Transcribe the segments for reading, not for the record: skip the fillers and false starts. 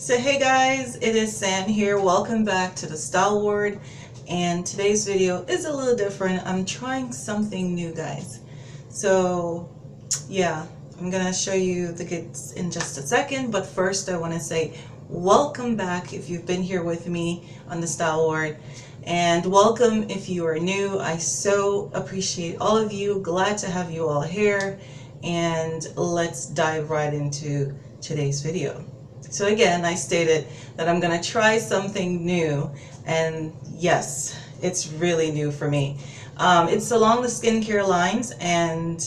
So hey guys, it is Sam here. Welcome back to the Style Ward, and today's video is a little different. I'm trying something new, guys. So yeah, I'm gonna show you the goods in just a second, but first I want to say welcome back if you've been here with me on the Style Ward, and welcome if you are new. I so appreciate all of you. Glad to have you all here, and let's dive right into today's video. So again, I stated that I'm going to try something new, and yes, it's really new for me. It's along the skincare lines, and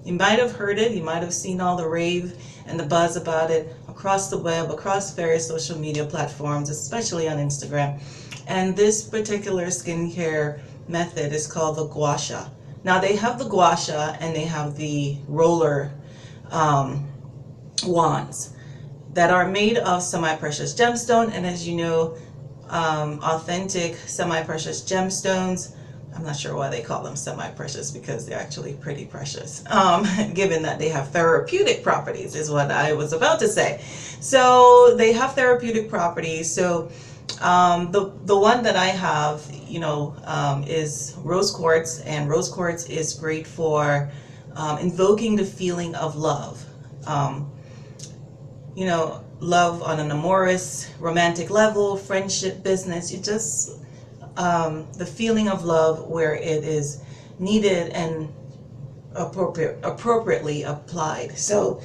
you might have heard it, you might have seen all the rave and the buzz about it across the web, across various social media platforms, especially on Instagram. And this particular skincare method is called the Gua Sha. Now they have the Gua Sha and they have the roller wands that are made of semi-precious gemstone, and as you know, authentic semi-precious gemstones, I'm not sure why they call them semi-precious because they're actually pretty precious, given that they have therapeutic properties is what I was about to say. So they have therapeutic properties. So the one that I have, is rose quartz, and rose quartz is great for invoking the feeling of love. Love on an amorous, romantic level, friendship, business. You just, the feeling of love where it is needed and appropriately applied. So,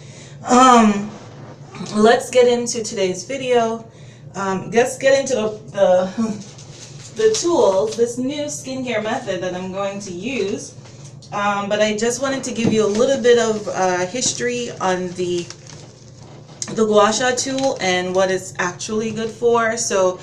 let's get into today's video. Let's get into the tools, this new skincare method that I'm going to use. But I just wanted to give you a little bit of history on the Gua Sha tool and what it's actually good for. So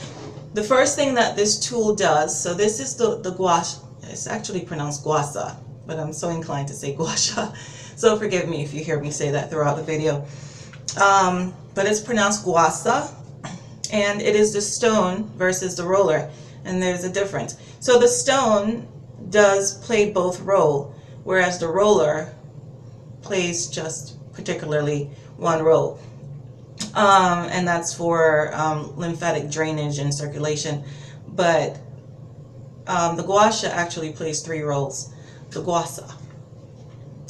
the first thing that this tool does, so this is the Gua Sha, it's actually pronounced Gua Sha, but I'm so inclined to say Gua Sha, so forgive me if you hear me say that throughout the video. But it's pronounced Gua Sha, and it is the stone versus the roller, and there's a difference. So the stone does play both role, whereas the roller plays just particularly one role. And that's for lymphatic drainage and circulation. But the Gua Sha actually plays three roles. The Gua Sha.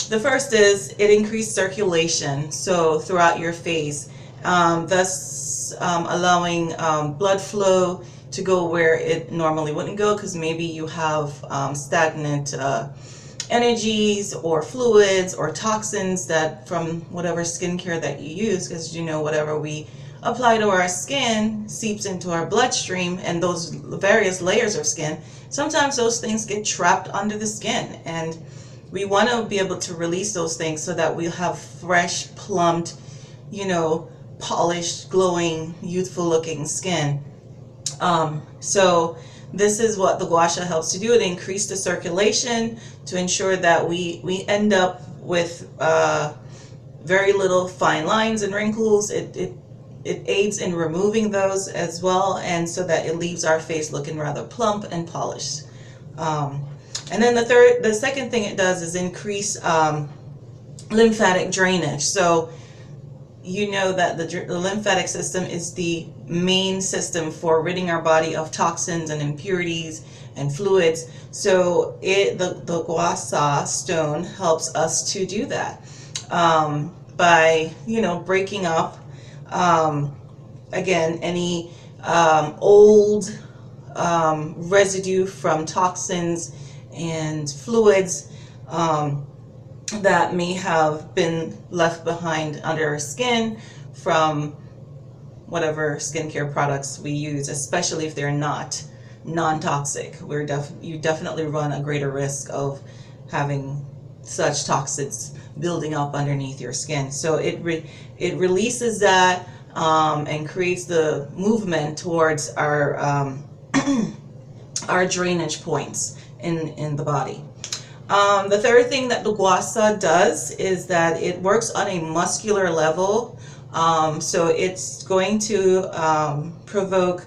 The first is it increased circulation, so throughout your face, thus allowing blood flow to go where it normally wouldn't go, because maybe you have stagnant energies or fluids or toxins that from whatever skincare that you use, because whatever we apply to our skin seeps into our bloodstream, and those various layers of skin, sometimes those things get trapped under the skin, and we want to be able to release those things so that we'll have fresh, plumped, polished, glowing, youthful looking skin. So this is what the Gua Sha helps to do. It increases the circulation to ensure that we end up with very little fine lines and wrinkles. It aids in removing those as well, and so that it leaves our face looking rather plump and polished. And then the second thing it does is increase lymphatic drainage. So you know that the lymphatic system is the main system for ridding our body of toxins and impurities and fluids. So the Gua Sha stone helps us to do that by breaking up again any old residue from toxins and fluids that may have been left behind under our skin from whatever skincare products we use, especially if they're not non-toxic. You definitely run a greater risk of having such toxins building up underneath your skin. So it releases that and creates the movement towards our our drainage points in the body. The third thing that the Gua Sha does is that it works on a muscular level. So it's going to provoke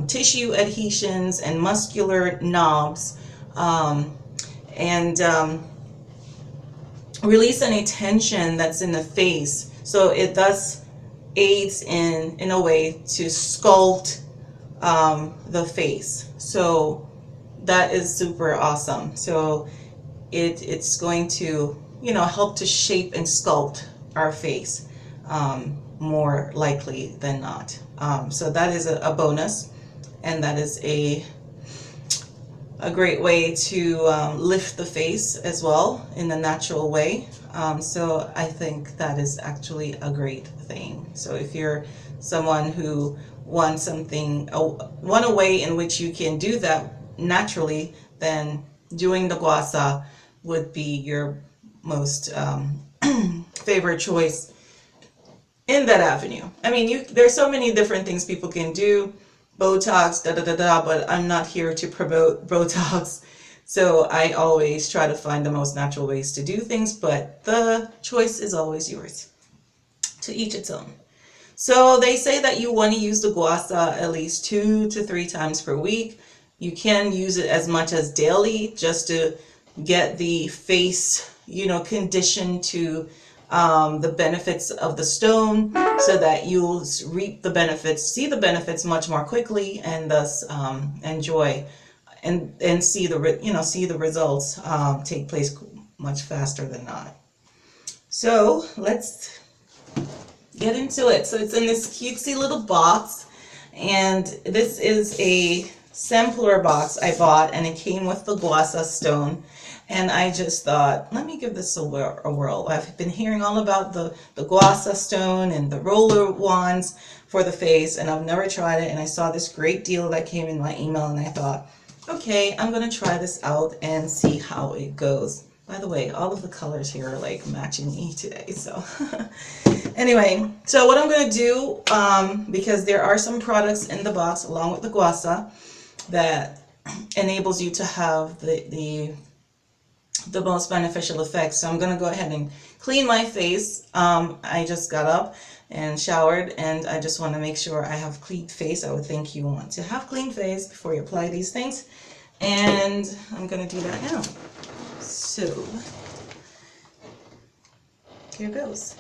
tissue adhesions and muscular knobs, and release any tension that's in the face. So it thus aids in a way to sculpt the face. So that is super awesome. So it's going to, you know, help to shape and sculpt our face more likely than not. So that is a bonus, and that is a great way to lift the face as well in a natural way. So I think that is actually a great thing. So if you're someone who wants something, want a way in which you can do that naturally, then doing the Gua Sha would be your most favorite choice in that avenue. I mean, there's so many different things people can do. Botox, da da da da, but I'm not here to promote Botox. So I always try to find the most natural ways to do things, but the choice is always yours. To each its own. So they say that you want to use the Gua Sha at least 2 to 3 times per week. You can use it as much as daily just to get the face, you know, conditioned to the benefits of the stone, so that you'll reap the benefits, see the benefits much more quickly, and thus enjoy and see the results take place much faster than not. So let's get into it. So it's in this cutesy little box, and this is a sampler box I bought, and it came with the Gua Sha stone. And I just thought, let me give this a whirl. I've been hearing all about the Gua Sha stone and the roller wands for the face, and I've never tried it. And I saw this great deal that came in my email, and I thought, okay, I'm going to try this out and see how it goes. By the way, all of the colors here are like matching me today. So anyway, so what I'm going to do, because there are some products in the box along with the Gua Sha that enables you to have the most beneficial effects. So I'm going to go ahead and clean my face. I just got up and showered, and I just want to make sure I have clean face. I would think you want to have clean face before you apply these things, and I'm going to do that now. So here goes.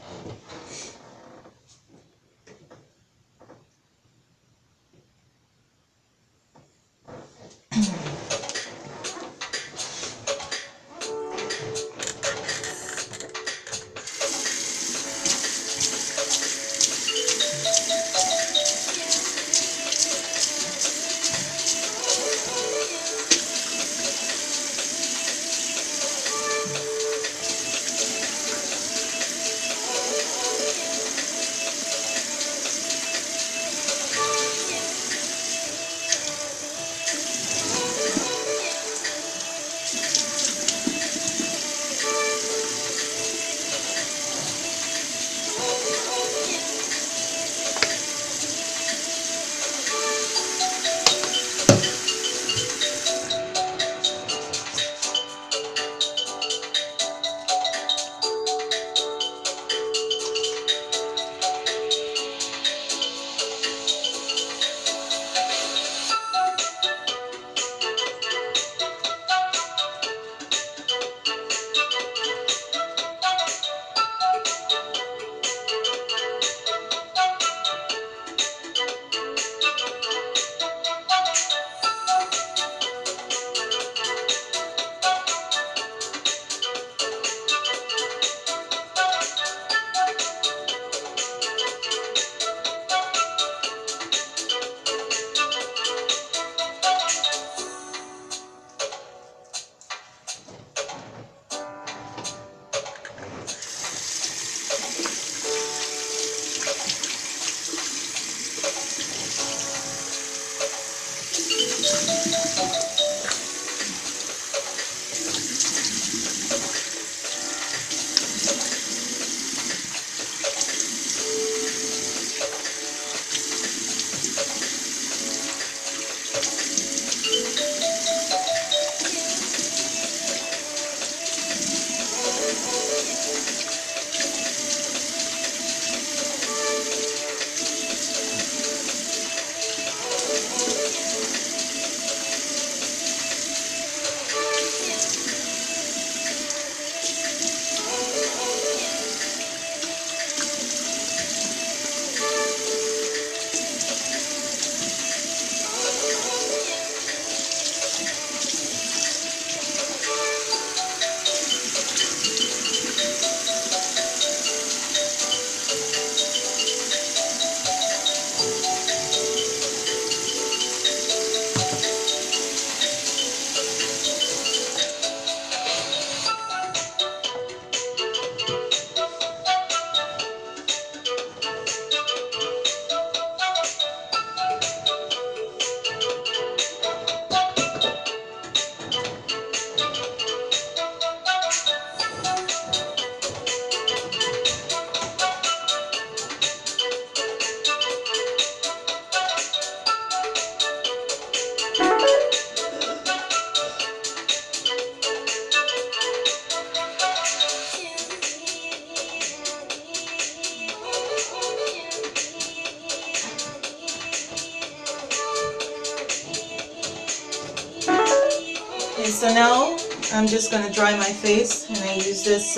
so now I'm just going to dry my face, and I use this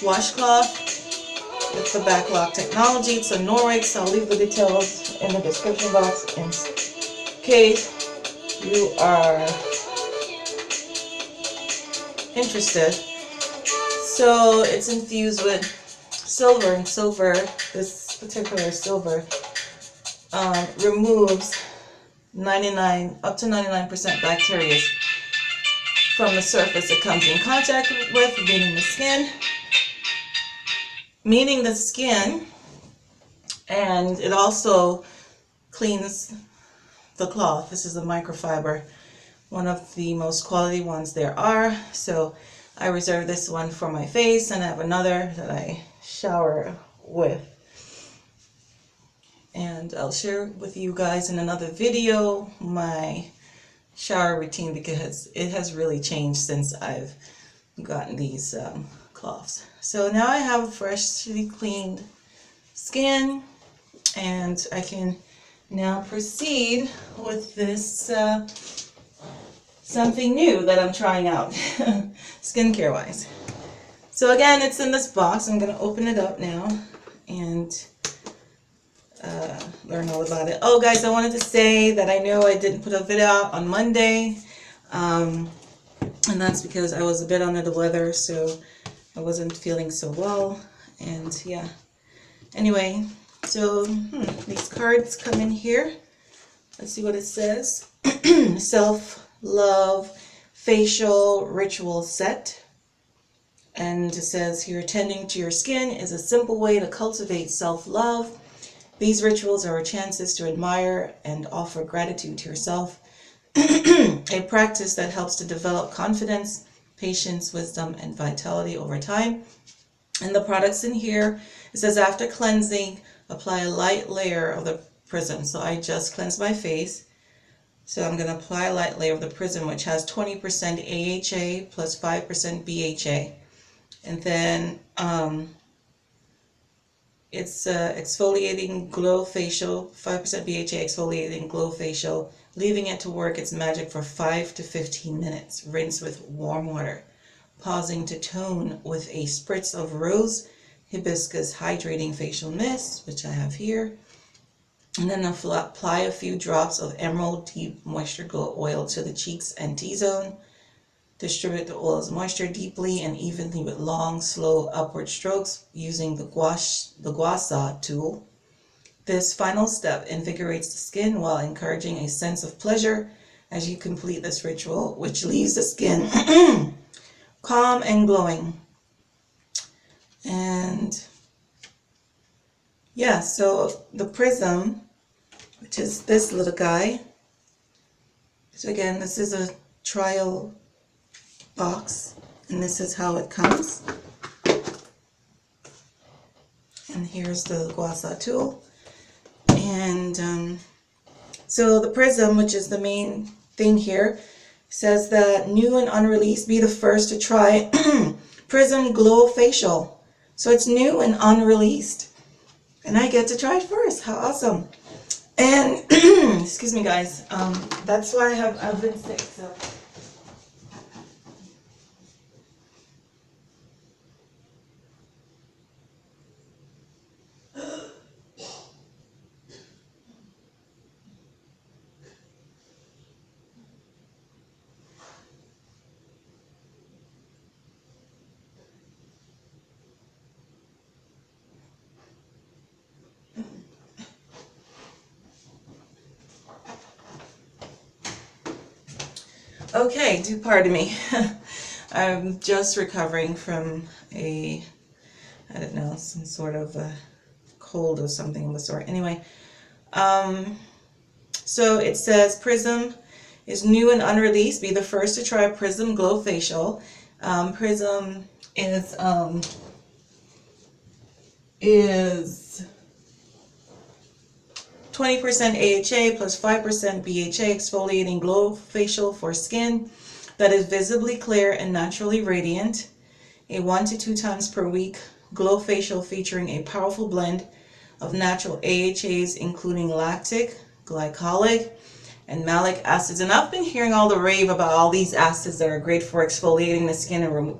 washcloth with the backlock technology. It's a Norwex. I'll leave the details in the description box in case you are interested. So it's infused with silver, and silver, this particular silver, removes up to 99% bacteria from the surface it comes in contact with, meaning the skin, and it also cleans the cloth. This is a microfiber, one of the most quality ones there are. So I reserve this one for my face, and I have another that I shower with. And I'll share with you guys in another video my shower routine, because it has really changed since I've gotten these cloths. So now I have freshly cleaned skin, and I can now proceed with this something new that I'm trying out skincare wise. So again, it's in this box. I'm going to open it up now and learn all about it. Oh guys, I wanted to say that I know I didn't put a video out on Monday, and that's because I was a bit under the weather, so I wasn't feeling so well. And yeah, anyway, so these cards come in here. Let's see what it says. Self-love facial ritual set. And it says here, tending to your skin is a simple way to cultivate self-love. These rituals are chances to admire and offer gratitude to yourself. A practice that helps to develop confidence, patience, wisdom, and vitality over time. And the products in here, it says after cleansing, apply a light layer of the prism. So I just cleansed my face. So I'm going to apply a light layer of the prism, which has 20% AHA plus 5% BHA. And then it's exfoliating glow facial, 5% BHA exfoliating glow facial, leaving it to work its magic for 5 to 15 minutes. Rinse with warm water, pausing to tone with a spritz of rose hibiscus hydrating facial mist, which I have here. And then apply a few drops of emerald deep moisture glow oil to the cheeks and T-zone. Distribute the oil's moisture deeply and evenly with long, slow upward strokes using the Gua Sha tool. This final step invigorates the skin while encouraging a sense of pleasure as you complete this ritual, which leaves the skin calm and glowing. And yeah, so the prism, which is this little guy. So again, this is a trial box, and this is how it comes. And here's the Gua Sha tool. And so the prism, which is the main thing here, says that new and unreleased, be the first to try Prism Glow Facial. So it's new and unreleased, and I get to try it first. How awesome. And excuse me guys, that's why I've been sick, so okay, do pardon me. I'm just recovering from I don't know, some sort of a cold or something of the sort. Anyway, so it says Prism is new and unreleased. Be the first to try Prism Glow Facial. Prism is 20% AHA plus 5% BHA exfoliating glow facial for skin that is visibly clear and naturally radiant. A 1 to 2 times per week glow facial featuring a powerful blend of natural AHAs including lactic, glycolic, and malic acids. And I've been hearing all the rave about all these acids that are great for exfoliating the skin and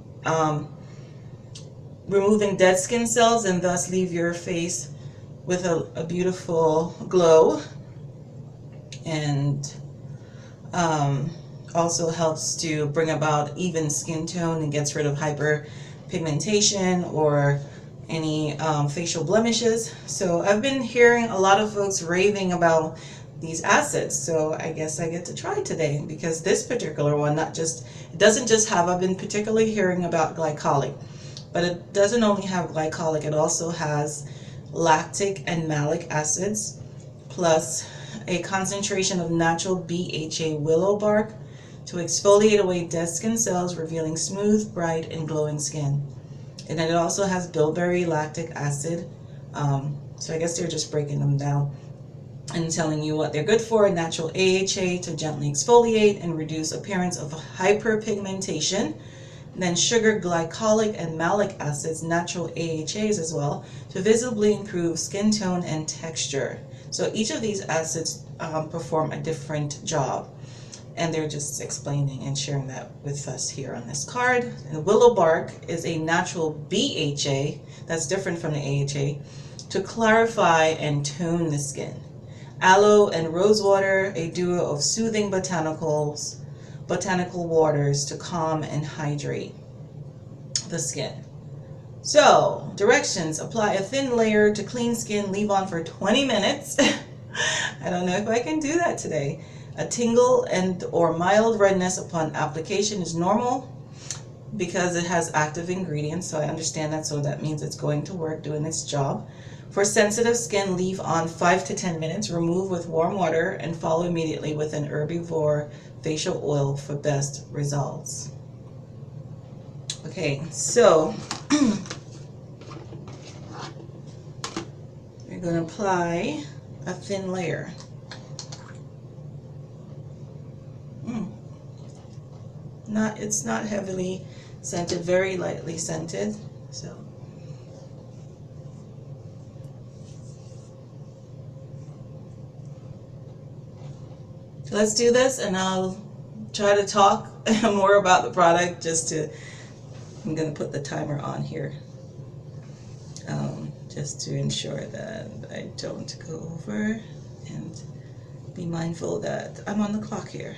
removing dead skin cells, and thus leave your face with a beautiful glow. And also helps to bring about even skin tone and gets rid of hyperpigmentation or any facial blemishes. So I've been hearing a lot of folks raving about these acids, so I guess I get to try today, because this particular one, it doesn't just have, I've been particularly hearing about glycolic, but it doesn't only have glycolic, it also has lactic and malic acids, plus a concentration of natural BHA willow bark to exfoliate away dead skin cells, revealing smooth, bright, and glowing skin. And then it also has bilberry lactic acid. So I guess they're just breaking them down and telling you what they're good for. Natural AHA to gently exfoliate and reduce appearance of hyperpigmentation. And then sugar, glycolic, and malic acids, natural AHAs as well, to visibly improve skin tone and texture. So each of these acids perform a different job, and they're just explaining and sharing that with us here on this card. And willow bark is a natural BHA that's different from the AHA to clarify and tone the skin. Aloe and rosewater, a duo of soothing botanical waters to calm and hydrate the skin. So, directions: apply a thin layer to clean skin, leave on for 20 minutes. I don't know if I can do that today. A tingle and or mild redness upon application is normal because it has active ingredients, so I understand that, so that means it's going to work, doing its job. For sensitive skin, leave on 5 to 10 minutes, remove with warm water, and follow immediately with an Herbivore facial oil for best results. Okay, so we're going to apply a thin layer. It's not heavily scented, very lightly scented. So let's do this, and I'll try to talk more about the product. I'm going to put the timer on here, just to ensure that I don't go over, and be mindful that I'm on the clock here.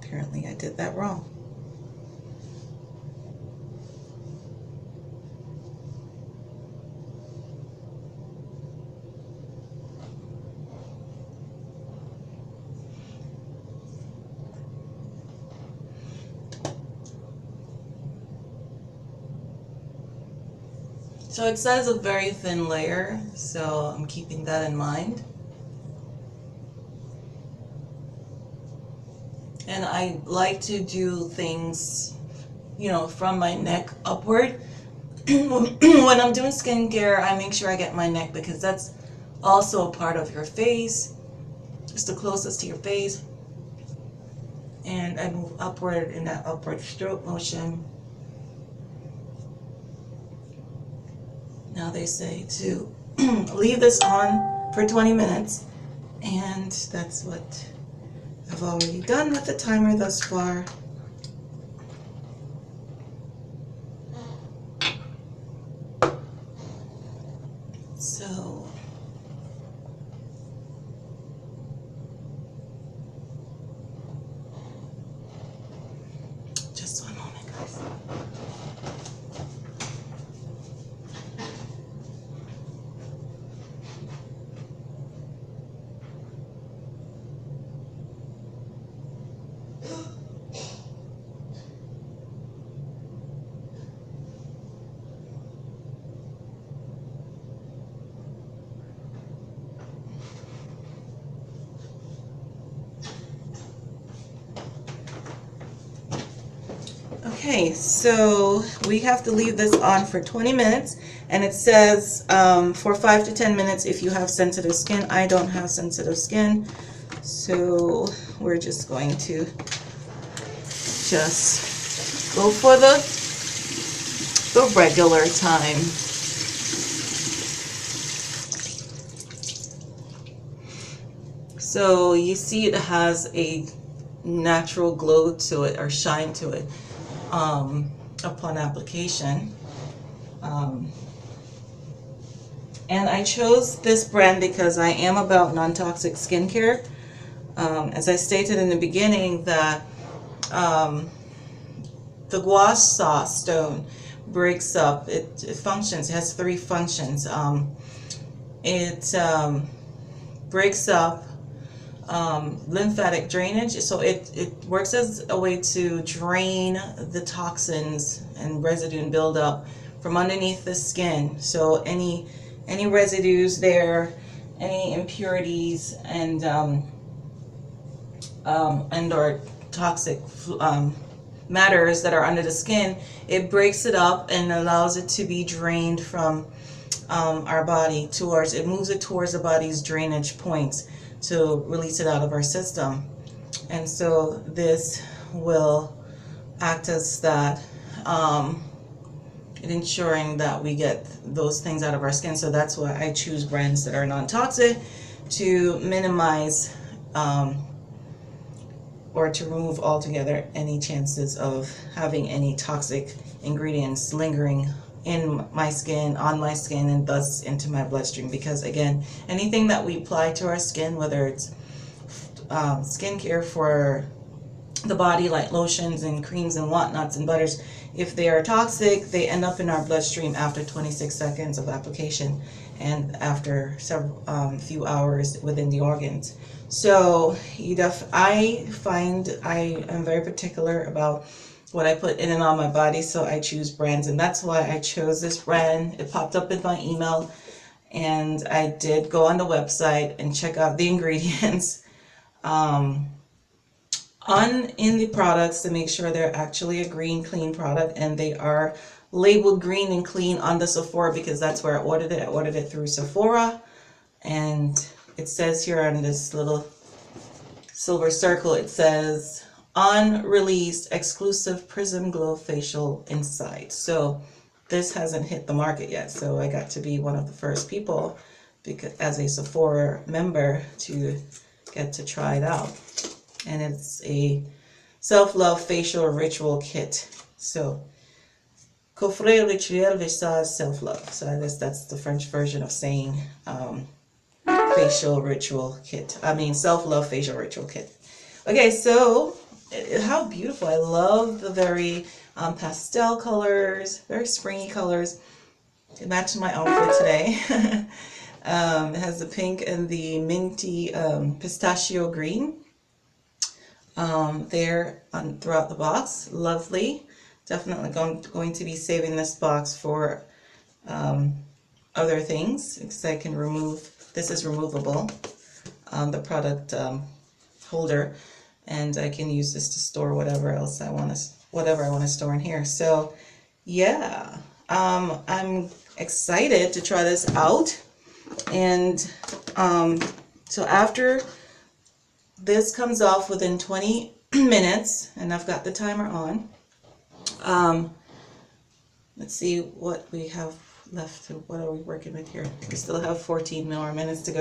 Apparently I did that wrong. So it says a very thin layer, so I'm keeping that in mind. And I like to do things, from my neck upward. When I'm doing skincare, I make sure I get my neck, because that's also a part of your face. It's the closest to your face. And I move upward in that upward stroke motion. Now they say to leave this on for 20 minutes, and that's what I've already done with the timer thus far. So just one moment, guys. Okay, so we have to leave this on for 20 minutes, and it says for 5 to 10 minutes if you have sensitive skin. I don't have sensitive skin, so we're just going to just go for the regular time. So you see it has a natural glow to it, or shine to it, upon application. And I chose this brand because I am about non-toxic skincare. As I stated in the beginning, that the Gua Sha stone breaks up, it functions, it has 3 functions. It breaks up lymphatic drainage, so it works as a way to drain the toxins and residue and buildup from underneath the skin. So any residues there, any impurities, and or toxic matters that are under the skin, it breaks it up and allows it to be drained from our body towards, it moves it towards the body's drainage points to release it out of our system. And so this will act as that, in ensuring that we get those things out of our skin. So that's why I choose brands that are non-toxic, to minimize or to remove altogether any chances of having any toxic ingredients lingering in my skin, on my skin, and thus into my bloodstream. Because again, anything that we apply to our skin, whether it's skincare for the body, like lotions and creams and whatnots and butters, if they are toxic, they end up in our bloodstream after 26 seconds of application, and after several few hours within the organs. So I find I am very particular about what I put in and on my body, so I choose brands, and that's why I chose this brand. It popped up in my email, and I did go on the website and check out the ingredients in the products to make sure they're actually a green, clean product, and they are labeled green and clean on the Sephora, because that's where I ordered it. I ordered it through Sephora, and it says here on this little silver circle, it says unreleased exclusive Prism Glow Facial Inside. So this hasn't hit the market yet, so I got to be one of the first people, because as a Sephora member, to get to try it out. And it's a self-love facial ritual kit. So coffret rituel visage self-love. So I guess that's the French version of saying facial ritual kit. I mean self-love facial ritual kit. Okay, so how beautiful. I love the very pastel colors, very springy colors. It matches my outfit today. It has the pink and the minty pistachio green there throughout the box. Lovely. Definitely going to be saving this box for other things, because I can remove, this is removable, the product holder, and I can use this to store whatever else I want to store in here. So yeah, I'm excited to try this out. And so after this comes off within 20 minutes, and I've got the timer on. Let's see what we have left. What are we working with here? We still have 14 more minutes to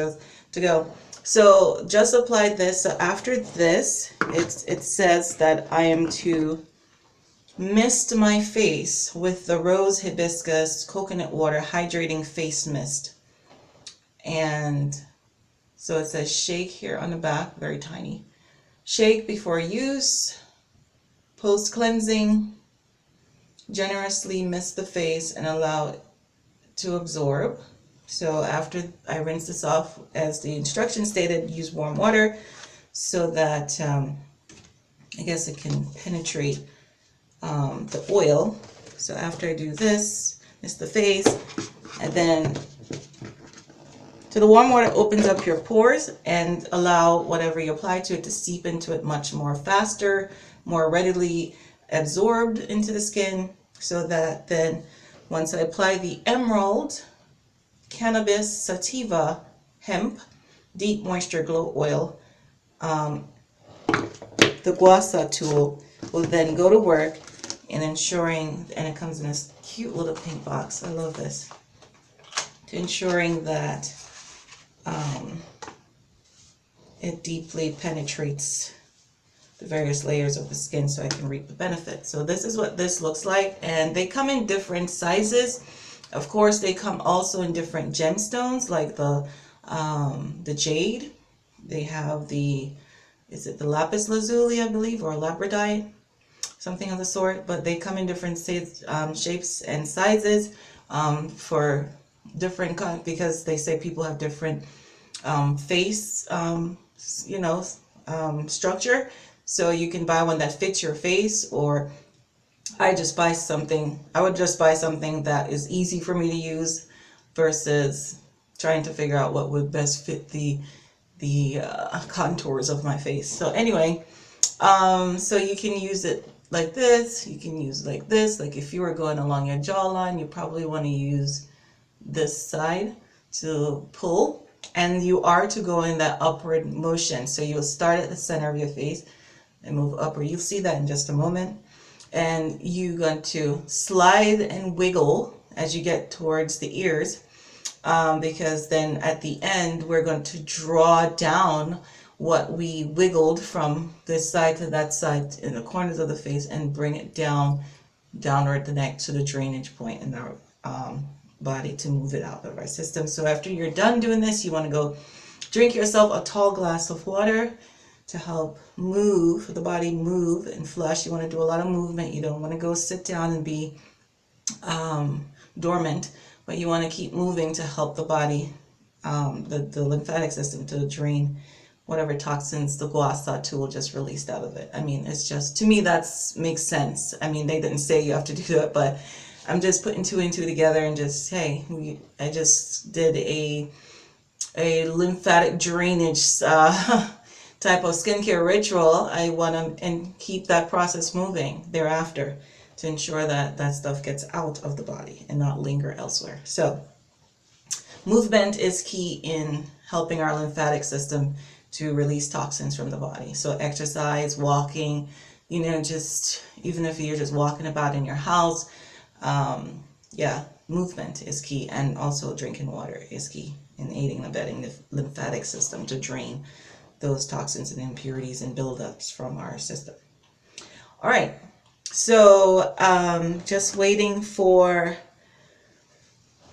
go. So just applied this. So after this, it says that I am to mist my face with the rose hibiscus coconut water hydrating face mist. And so it says shake here on the back, very tiny. Shake before use, post cleansing, generously mist the face and allow it to absorb. So after I rinse this off, as the instructions stated, use warm water so that I guess it can penetrate the oil. So after I do this, mist the face, and then so the warm water opens up your pores and allow whatever you apply to it to seep into it much more faster, more readily, absorbed into the skin, so that then once I apply the emerald cannabis sativa hemp deep moisture glow oil, the Gua Sha tool will then go to work in ensuring, and it comes in this cute little pink box, I love this, to ensuring that it deeply penetrates the various layers of the skin so I can reap the benefit. So this is what this looks like, and they come in different sizes. Of course, they come also in different gemstones, like the jade. They have the, is it the lapis lazuli, I believe, or labradorite, something of the sort. But they come in different shapes and sizes for different, because they say people have different face, structure. So you can buy one that fits your face, or I would just buy something that is easy for me to use versus trying to figure out what would best fit the contours of my face. So anyway, so you can use it like this, you can use it like this. Like if you were going along your jawline, you probably want to use this side to pull, and you are to go in that upward motion. So you'll start at the center of your face and move upward. You'll see that in just a moment. And you're going to slide and wiggle as you get towards the ears, because then at the end we're going to draw down what we wiggled from this side to that side in the corners of the face and bring it downward the neck to the drainage point in our body to move it out of our system. So after you're done doing this, you want to go drink yourself a tall glass of water to help move the body, move and flush. You want to do a lot of movement. You don't want to go sit down and be dormant, but you want to keep moving to help the body, the lymphatic system, to drain whatever toxins the Gua Sha tool just released out of it. I mean, it's just, to me, that makes sense. I mean, they didn't say you have to do it, but I'm just putting two and two together and just, hey, I just did a lymphatic drainage type of skincare ritual. I want to keep that process moving thereafter to ensure that that stuff gets out of the body and not linger elsewhere. So movement is key in helping our lymphatic system to release toxins from the body. So exercise, walking, just even if you're just walking about in your house, movement is key, and also drinking water is key in aiding and abetting the lymphatic system to drain those toxins and impurities and buildups from our system. All right, so just waiting for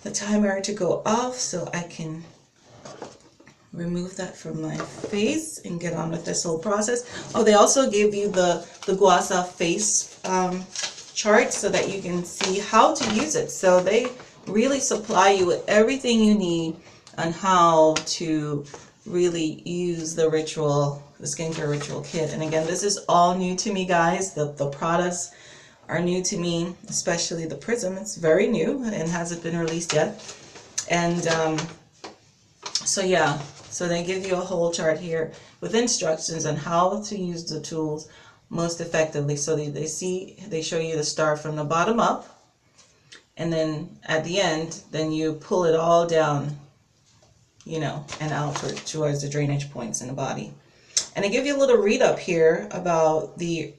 the timer to go off so I can remove that from my face and get on with this whole process. Oh, they also give you the Gua Sha face chart so that you can see how to use it. So they really supply you with everything you need on how to really use the skincare ritual kit. And again, this is all new to me, guys. The products are new to me, especially the prism. It's very new and hasn't been released yet. And so they give you a whole chart here with instructions on how to use the tools most effectively. So they show you the start from the bottom up, and then at the end, then you pull it all down, and outward towards the drainage points in the body. And I give you a little read up here about the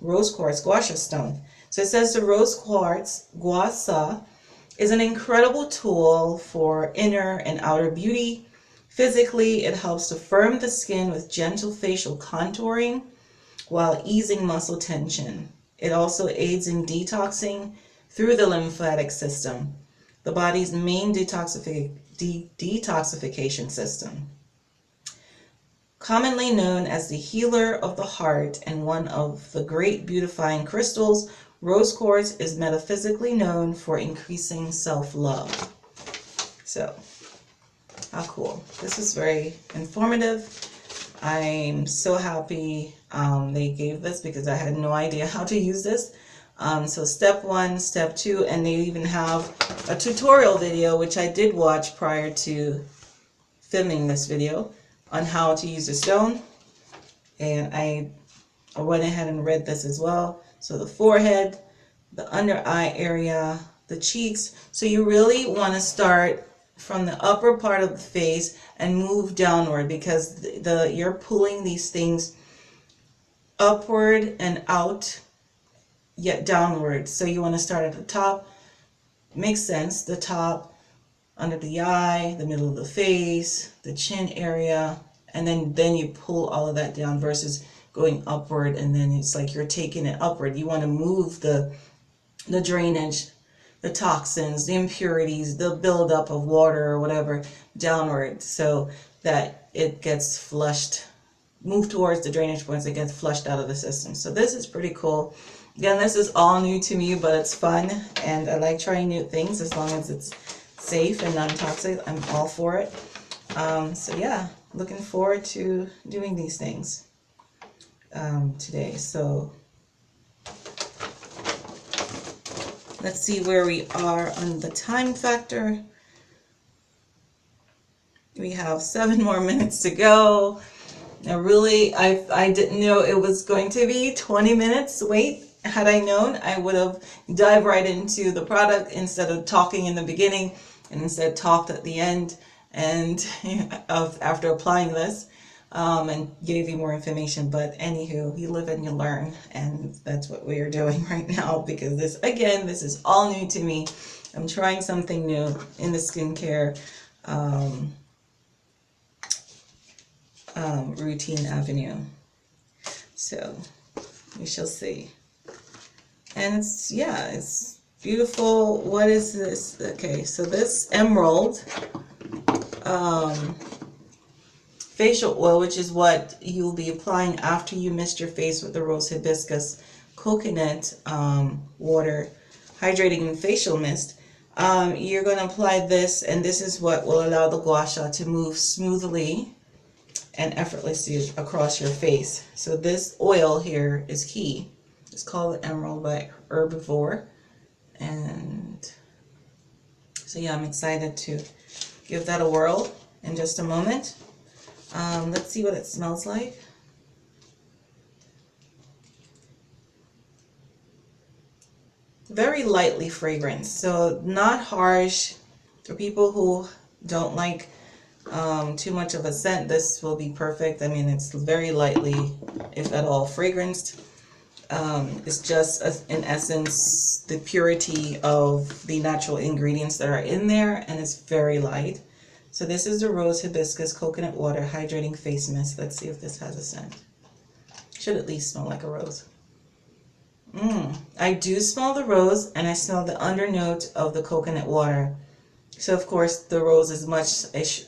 rose quartz Gua Sha stone. So it says the rose quartz Gua Sha is an incredible tool for inner and outer beauty. Physically, it helps to firm the skin with gentle facial contouring while easing muscle tension. It also aids in detoxing through the lymphatic system, the body's main detoxification system. Commonly known as the healer of the heart and one of the great beautifying crystals, rose quartz is metaphysically known for increasing self-love. So, how cool. This is very informative. I'm so happy they gave this because I had no idea how to use this. So step 1, step 2, and they even have a tutorial video, which I did watch prior to filming this video, on how to use the stone. And I went ahead and read this as well. So the forehead, the under eye area, the cheeks. So you really want to start from the upper part of the face and move downward, because you're pulling these things upward and out, yet downward. So you want to start at the top. Makes sense. The top, under the eye, the middle of the face, the chin area, and then you pull all of that down versus going upward, and then it's like you're taking it upward. You want to move the drainage, the toxins, the impurities, the buildup of water or whatever downward, so that it gets flushed, move towards the drainage points, it gets flushed out of the system. So this is pretty cool. Again, this is all new to me, but it's fun, and I like trying new things as long as it's safe and non-toxic. I'm all for it. So yeah, looking forward to doing these things today. So let's see where we are on the time factor. We have 7 more minutes to go. Now really, I didn't know it was going to be 20 minutes. Wait, had I known, I would have dived right into the product instead of talking in the beginning, and instead talked at the end and after applying this, and gave you more information. But anywho, you live and you learn, and that's what we are doing right now, because this is all new to me. I'm trying something new in the skincare routine avenue. So we shall see. And it's beautiful. What is this? Okay, so this emerald facial oil, which is what you'll be applying after you mist your face with the rose hibiscus coconut water hydrating facial mist. You're going to apply this, and this is what will allow the Gua Sha to move smoothly and effortlessly across your face. So this oil here is key. It's called Emerald by Herbivore. And so yeah, I'm excited to give that a whirl in just a moment. Let's see what it smells like. Very lightly fragrant, so not harsh. For people who don't like too much of a scent, this will be perfect. I mean, it's very lightly, if at all, fragranced. It's just, in essence, the purity of the natural ingredients that are in there, and it's very light. So this is the Rose Hibiscus Coconut Water Hydrating Face Mist. Let's see if this has a scent. Should at least smell like a rose. I do smell the rose, and I smell the undernote of the coconut water. So of course the rose is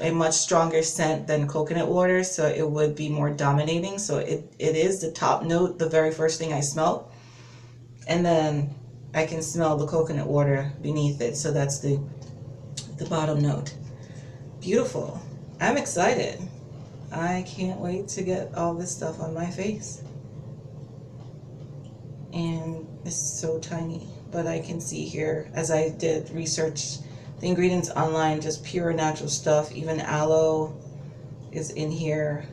a much stronger scent than coconut water, so it would be more dominating. So it is the top note, the very first thing I smell, and then I can smell the coconut water beneath it. So that's the bottom note. Beautiful. I'm excited. I can't wait to get all this stuff on my face. And it's so tiny, but I can see here, as I did research the ingredients online, just pure natural stuff. Even aloe is in here.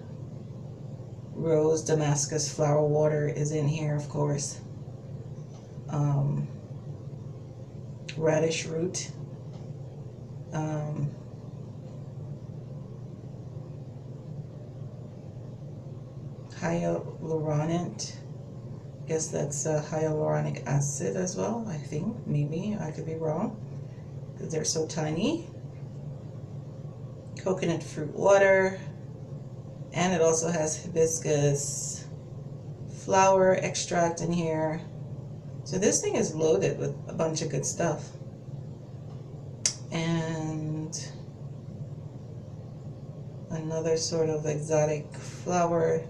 Rose Damascus flower water is in here, of course. Radish root. Hyaluronic. Guess that's hyaluronic acid as well, I think. Maybe, I could be wrong, because they're so tiny. Coconut fruit water, and it also has hibiscus flower extract in here. So this thing is loaded with a bunch of good stuff. And another sort of exotic flower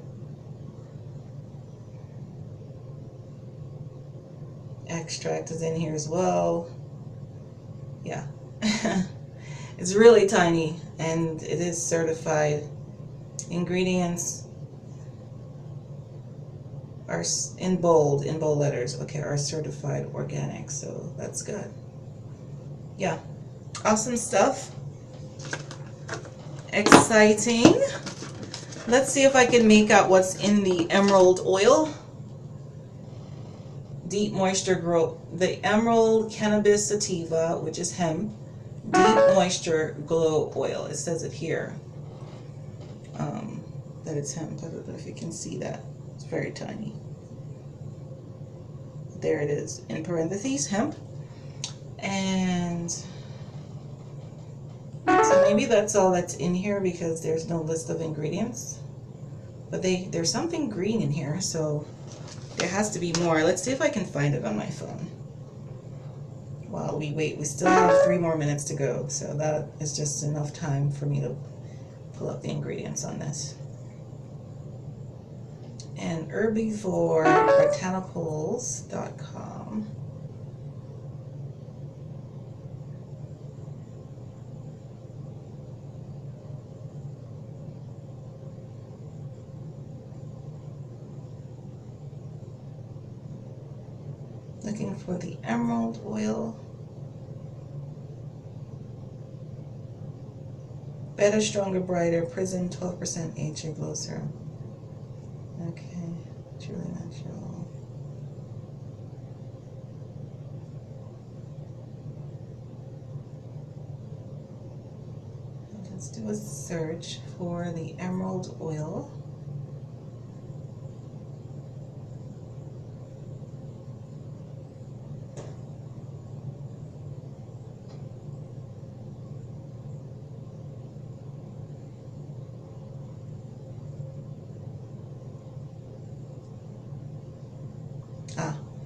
extract is in here as well. Yeah. It's really tiny, and it is certified. Ingredients are in bold letters, okay, are certified organic, so that's good. Yeah, awesome stuff. Exciting. Let's see if I can make out what's in the emerald oil. deep moisture grow, the emerald cannabis sativa, which is hemp, deep moisture glow oil. It says it here, that it's hemp. I don't know if you can see that. It's very tiny. There it is, in parentheses, hemp. And so maybe that's all that's in here because there's no list of ingredients. But there's something green in here, so there has to be more. Let's see if I can find it on my phone. While we wait, we still have 3 more minutes to go, so that is just enough time for me to pull up the ingredients on this. And Herbivore botanicals.com. Looking for the emerald oil. Better, stronger, brighter, Prism 12% HA glow serum. Okay, truly natural. Let's do a search for the emerald oil.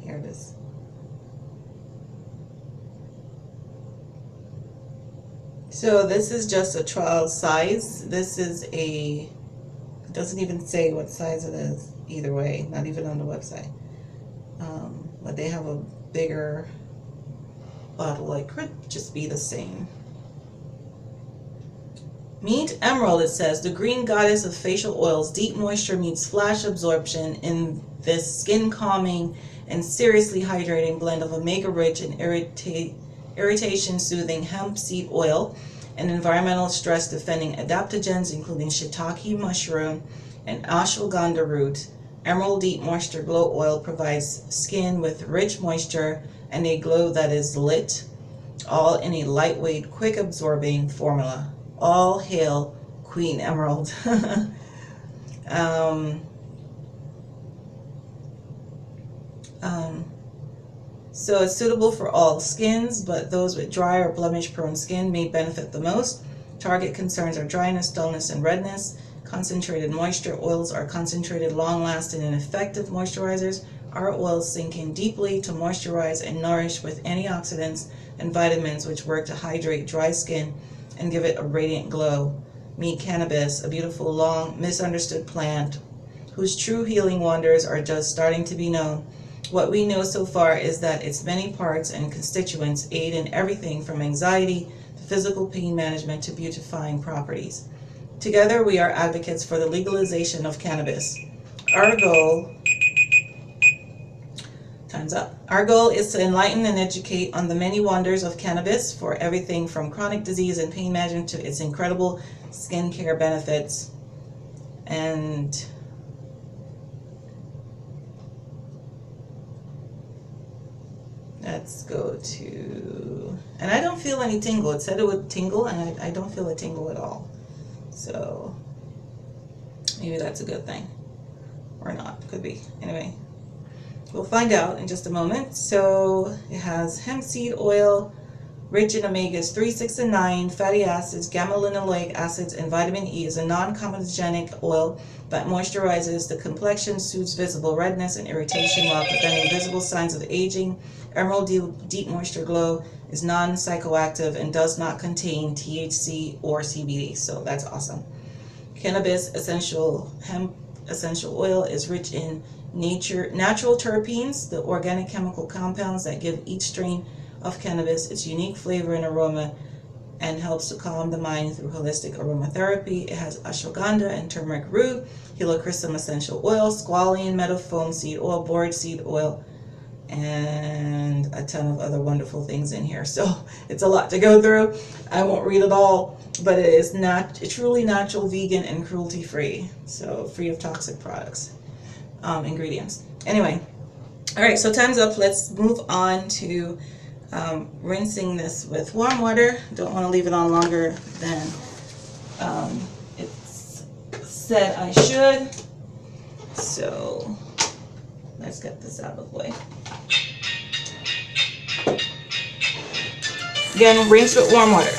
Here it is. So this is just a trial size. This is it doesn't even say what size it is either way, not even on the website. But they have a bigger bottle. It could just be the same. Meet Emerald, it says, the green goddess of facial oils. Deep moisture meets flash absorption in this skin calming and seriously hydrating blend of omega rich and irritation soothing hemp seed oil and environmental stress defending adaptogens including shiitake mushroom and ashwagandha root. Emerald Deep Moisture Glow Oil provides skin with rich moisture and a glow that is lit, all in a lightweight, quick absorbing formula. All hail Queen Emerald. So it's suitable for all skins, but those with dry or blemish prone skin may benefit the most. Target concerns are dryness, dullness, and redness. Concentrated moisture oils are concentrated, long-lasting, and effective moisturizers. Our oils sink in deeply to moisturize and nourish with antioxidants and vitamins which work to hydrate dry skin and give it a radiant glow. Meet cannabis, a beautiful, long, misunderstood plant whose true healing wonders are just starting to be known. What we know so far is that its many parts and constituents aid in everything from anxiety to physical pain management to beautifying properties. Together, we are advocates for the legalization of cannabis. Our goal is to enlighten and educate on the many wonders of cannabis for everything from chronic disease and pain management to its incredible skincare benefits. And let's go to, and I don't feel any tingle. It said it would tingle, and I don't feel a tingle at all. So maybe that's a good thing, or not, could be. Anyway, we'll find out in just a moment. So it has hemp seed oil, rich in omegas 3, 6, and 9, fatty acids, gamma-linolenic acids, and vitamin E. Is a non-comedogenic oil that moisturizes the complexion, soothes visible redness and irritation while preventing visible signs of aging. Emerald Deep Moisture Glow is non-psychoactive and does not contain THC or CBD, so that's awesome. Cannabis hemp essential oil is rich in natural terpenes, the organic chemical compounds that give each strain of cannabis its unique flavor and aroma, and helps to calm the mind through holistic aromatherapy. It has ashwagandha and turmeric root, helichrysum essential oil, squalene, meadowfoam seed oil, borage seed oil, and a ton of other wonderful things in here. So it's a lot to go through. I won't read it all, but it is truly natural, vegan, and cruelty free. So free of toxic products, ingredients. Anyway, All right, so time's up. Let's move on to rinsing this with warm water. Don't want to leave it on longer than it's said I should. So let's get this out of the way. Again, rinse with warm water.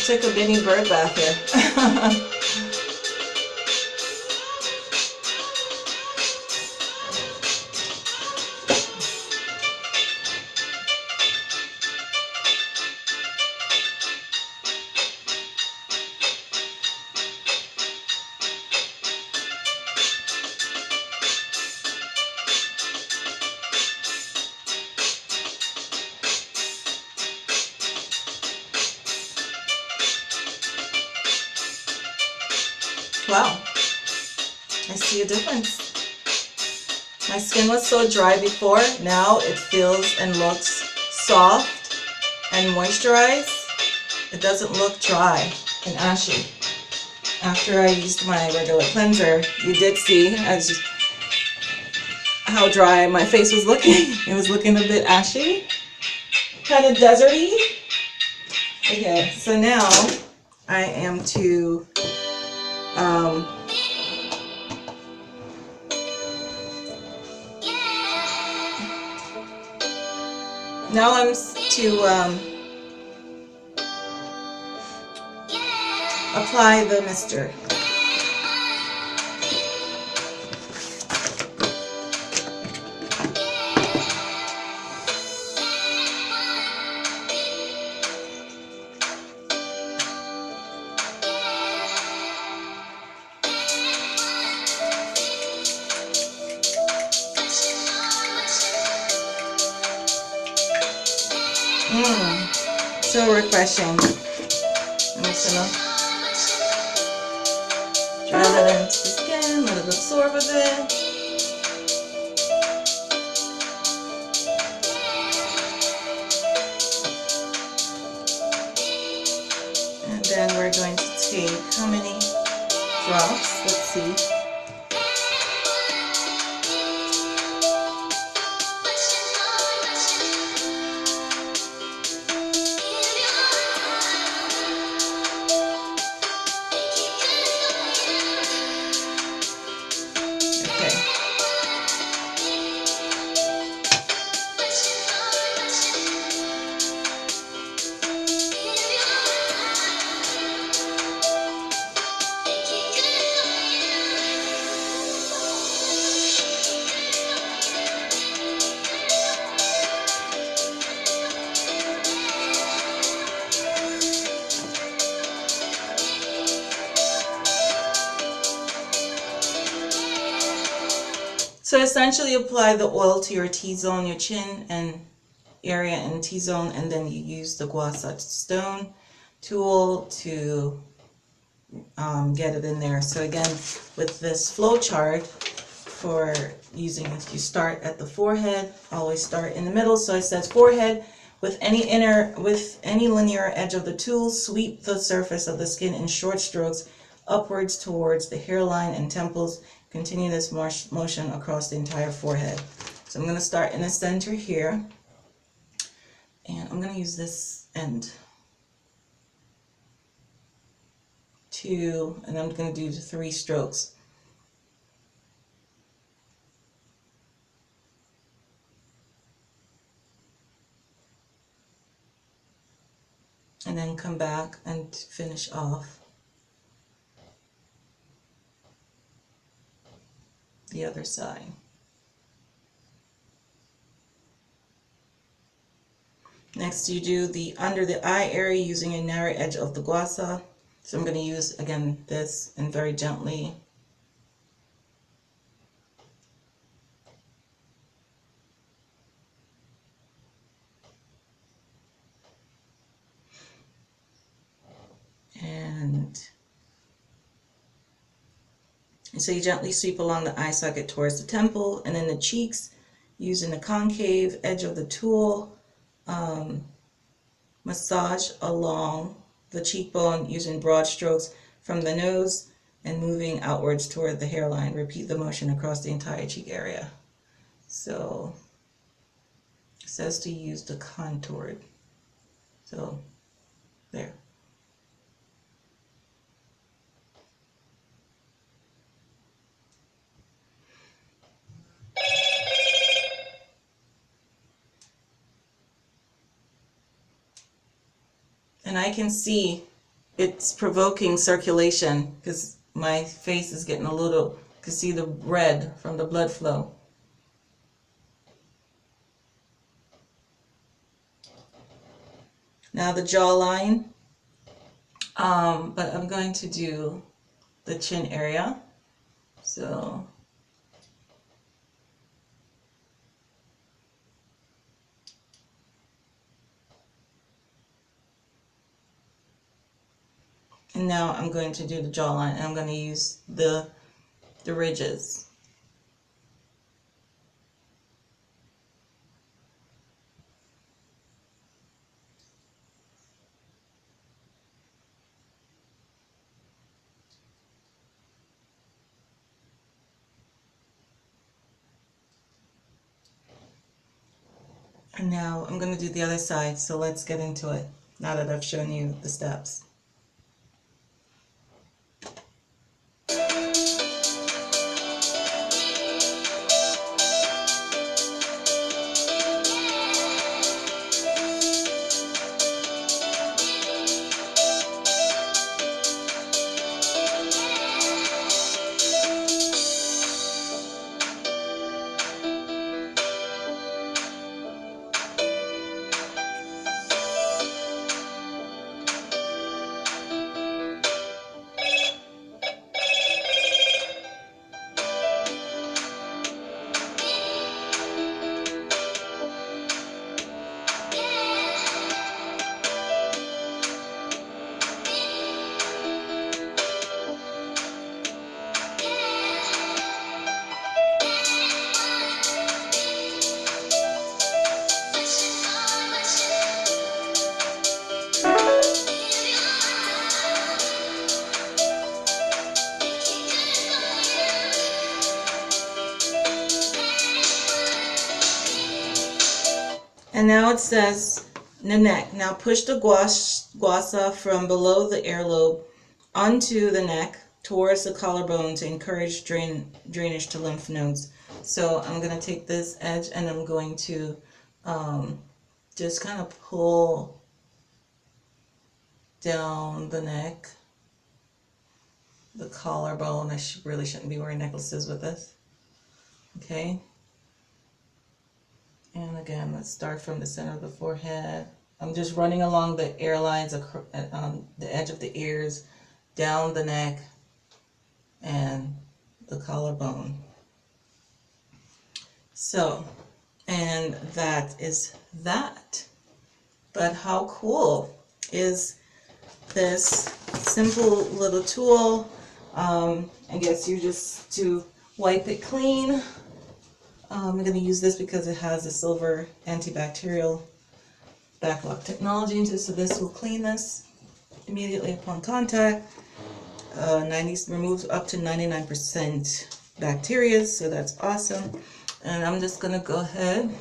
Took a mini bird bath here. Wow, I see a difference. My skin was so dry before, now it feels and looks soft and moisturized. It doesn't look dry and ashy. After I used my regular cleanser, you did see how dry my face was looking. It was looking a bit ashy, kind of deserty. Okay, so now I am to now I'm to apply the mister. So refreshing. I'm just gonna dry that into the skin, let it absorb a bit. And then we're going to take how many drops? Let's see. So essentially apply the oil to your T-zone, your chin and area and T-zone, and then you use the Gua Sha stone tool to get it in there. So again, with this flow chart for using it, you start at the forehead, always start in the middle. So it says forehead, with any linear edge of the tool, sweep the surface of the skin in short strokes upwards towards the hairline and temples. continue this motion across the entire forehead. So I'm going to start in the center here, and I'm going to use this end. 2, and I'm going to do 3 strokes. And then come back and finish off the other side. Next, you do the under the eye area using a narrow edge of the Gua Sha. So I'm going to use again this and very gently and so you gently sweep along the eye socket towards the temple, and then the cheeks using the concave edge of the tool. Massage along the cheekbone using broad strokes from the nose and moving outwards toward the hairline. Repeat the motion across the entire cheek area. So it says to use the contoured. So there. And I can see it's provoking circulation because my face is getting a little, you can see the red from the blood flow. Now the jawline, but I'm going to do the chin area. So and now I'm going to do the jawline, and I'm going to use the ridges. And now I'm going to do the other side, so let's get into it now that I've shown you the steps. And now it says the neck. Now push the Gua Sha from below the earlobe onto the neck towards the collarbone to encourage drainage to lymph nodes. So I'm going to take this edge and I'm going to just kind of pull down the neck, the collarbone. I really shouldn't be wearing necklaces with this. Okay. And again, let's start from the center of the forehead. I'm just running along the airlines, the edge of the ears, down the neck, and the collarbone. So, and that is that. But how cool is this simple little tool? I guess you just to wipe it clean. I'm going to use this because it has a silver antibacterial backlock technology into it, so this will clean this immediately upon contact. Removes up to 99% bacteria, so that's awesome. And I'm just gonna go ahead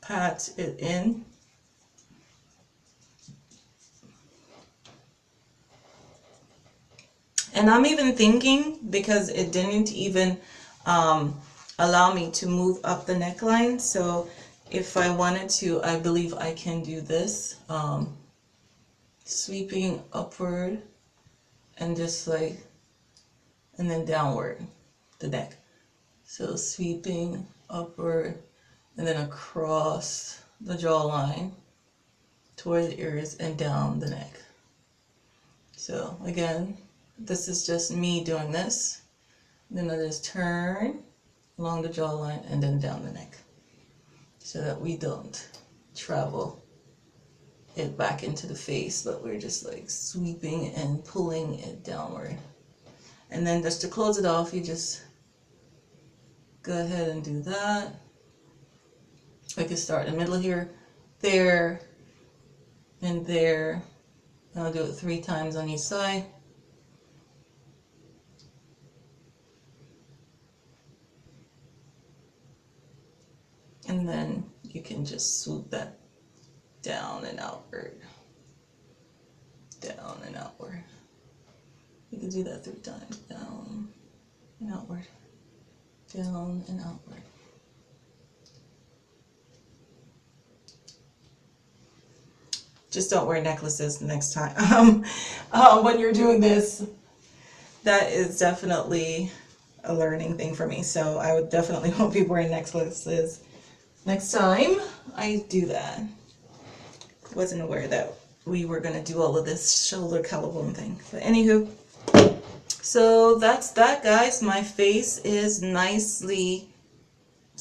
pat it in. And I'm even thinking, because it didn't even allow me to move up the neckline, so if I wanted to, I believe I can do this, sweeping upward and just like, and then downward the neck. So sweeping upward and then across the jawline towards the ears and down the neck. So again, this is just me doing this. Then I just turn along the jawline and then down the neck, so that we don't travel it back into the face, but we're just like sweeping and pulling it downward. And then just to close it off, you just go ahead and do that. I can start in the middle here, there, and there. And I'll do it 3 times on each side. And then you can just swoop that down and outward. Down and outward. You can do that 3 times. Down and outward. Down and outward. Just don't wear necklaces next time. When you're doing this, that is definitely a learning thing for me. So I would definitely won't be wearing necklaces next time I do that. Wasn't aware that we were going to do all of this shoulder collarbone thing. But anywho, so that's that, guys. My face is nicely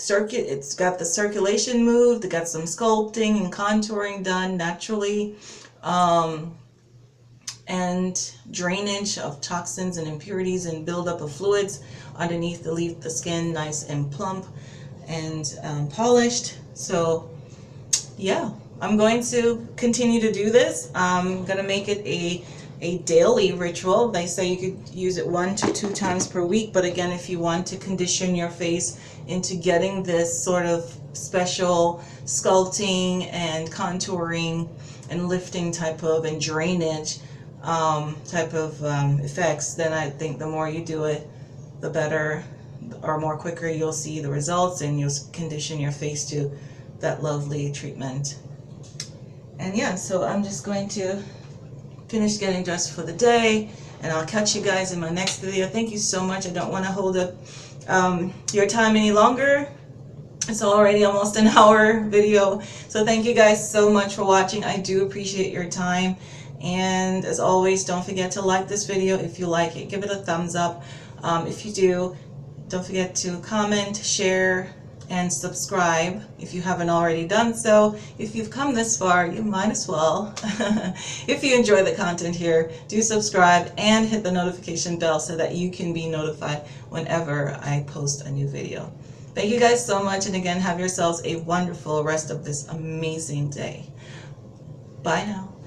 it's got the circulation moved, it got some sculpting and contouring done naturally, and drainage of toxins and impurities and buildup of fluids underneath to leave the skin nice and plump and polished. So yeah, I'm going to continue to do this. I'm gonna make it a daily ritual. They say you could use it 1 to 2 times per week, but again, if you want to condition your face into getting this sort of special sculpting and contouring and lifting type of and drainage type of effects, then I think the more you do it, the better or more quicker you'll see the results, and you'll condition your face to that lovely treatment. And yeah, so I'm just going to finish getting dressed for the day, and I'll catch you guys in my next video. Thank you so much. I don't want to hold up your time any longer. It's already almost an hour video, so thank you guys so much for watching. I do appreciate your time, and as always, don't forget to like this video. If you like it, give it a thumbs up. If you do, don't forget to comment, share, and subscribe if you haven't already done so. If you've come this far, you might as well. If you enjoy the content here, do subscribe and hit the notification bell so that you can be notified whenever I post a new video. Thank you guys so much, and again, have yourselves a wonderful rest of this amazing day. Bye now.